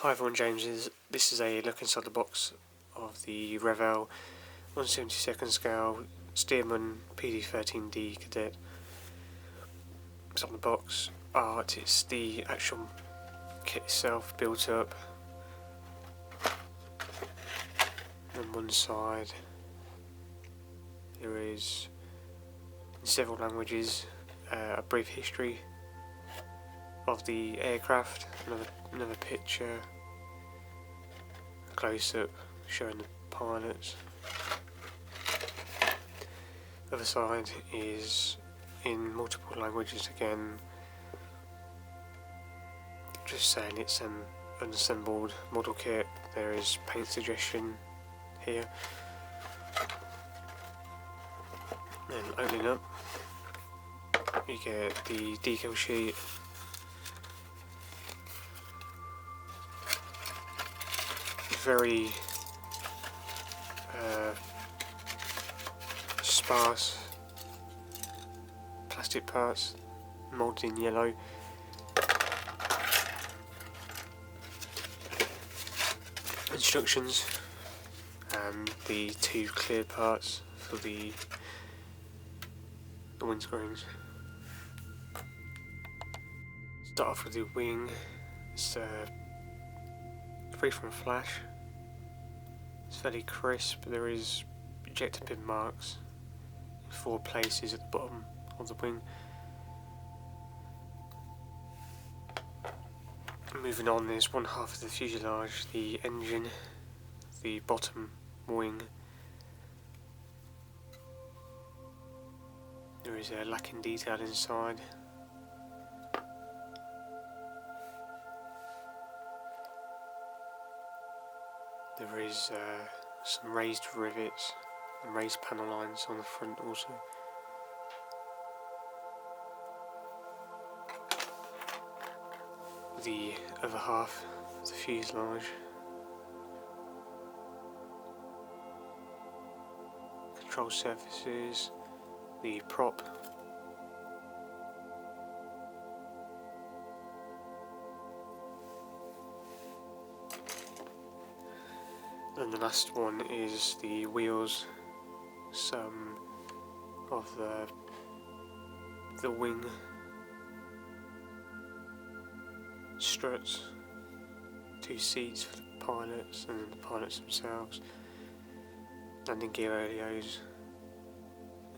Hi everyone, James. This is a look inside the box of the Revell 1/72 scale Stearman PT-13D Kaydet. It's on the box art. It's the actual kit itself built up. On one side there is, in several languages, a brief history of the aircraft, another picture, a close-up showing the pilots. The other side is in multiple languages again, just saying it's an unassembled model kit. There is paint suggestion here. Then opening up, you get the decal sheet, very sparse plastic parts moulded in yellow. Instructions and the two clear parts for the windscreens. Start off with the wing. It's free from flash. It's fairly crisp. There is ejector pin marks in 4 places at the bottom of the wing. Moving on, there's one half of the fuselage, the engine, the bottom wing. There is a lacking detail inside. There is some raised rivets and raised panel lines on the front also. The other half of the fuselage. Control surfaces, the prop. And the last one is the wheels, some of the wing struts, 2 seats for the pilots and then the pilots themselves, landing gear oleos,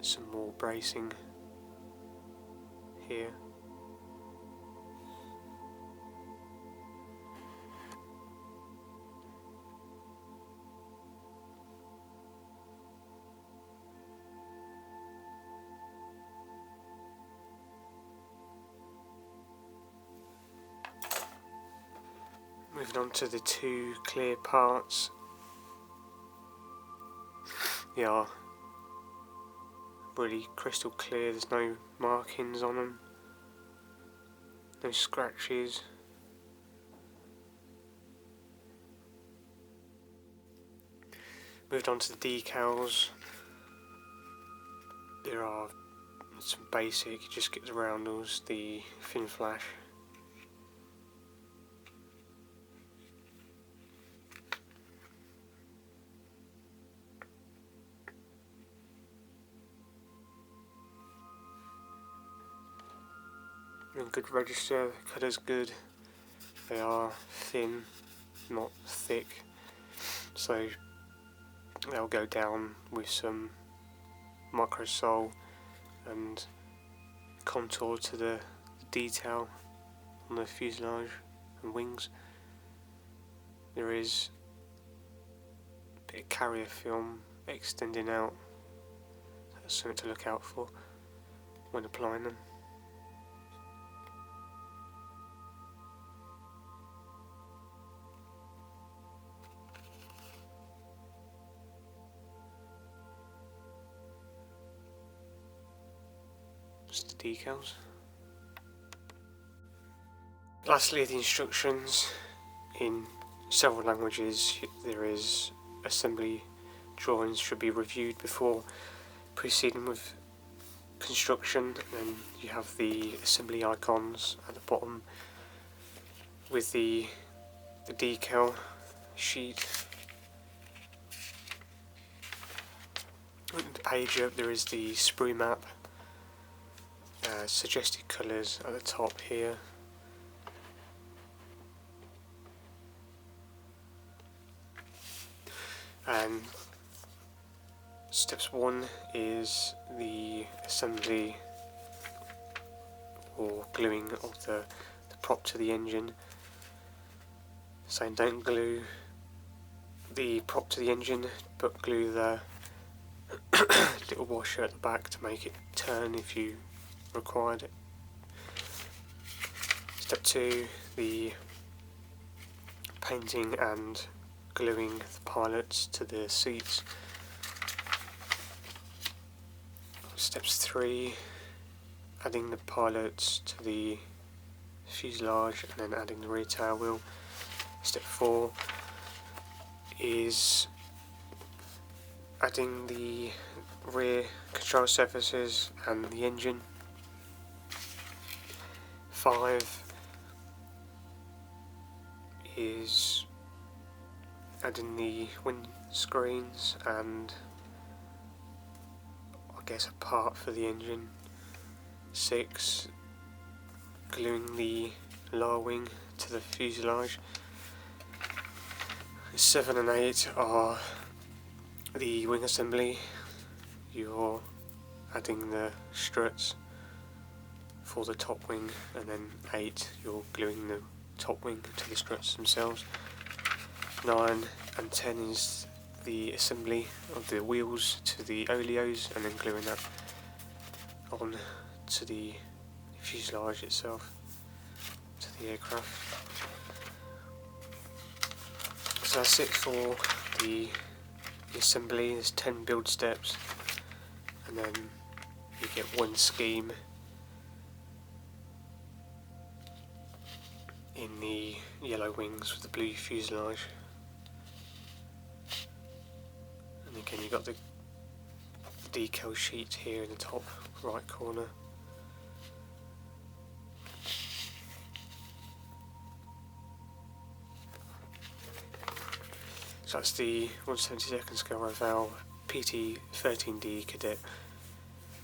some more bracing here. Moving on to the 2 clear parts. They are really crystal clear, there's no markings on them, no scratches. Moved on to the decals. There are some basic, you just get the roundels, the fin flash. In good register, the colour's good. They are thin, not thick, so they'll go down with some microsole and contour to the detail on the fuselage and wings. There is a bit of carrier film extending out. That's something to look out for when applying them. Just the decals. Lastly, the instructions in several languages. There is assembly drawings should be reviewed before proceeding with construction, and then you have the assembly icons at the bottom with the the decal sheet. On the page up there is the sprue map, suggested colours at the top here. And steps 1 is the assembly or gluing of the prop to the engine. So don't glue the prop to the engine, but glue the little washer at the back to make it turn if you required it. Step 2, the painting and gluing the pilots to the seats. Steps 3, adding the pilots to the fuselage and then adding the rear tail wheel. Step 4 is adding the rear control surfaces and the engine. 5 is adding the windscreens and I guess a part for the engine. 6, gluing the lower wing to the fuselage. 7 and 8 are the wing assembly. You're adding the struts for the top wing, and then 8 you're gluing the top wing to the struts themselves. 9 and 10 is the assembly of the wheels to the oleos and then gluing that on to the fuselage itself, to the aircraft. So that's it for the assembly. There's 10 build steps and then you get one scheme in the yellow wings with the blue fuselage. And again you've got the decal sheet here in the top right corner. So that's the 1/72 scale Revell PT-13D Kaydet.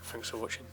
Thanks for watching.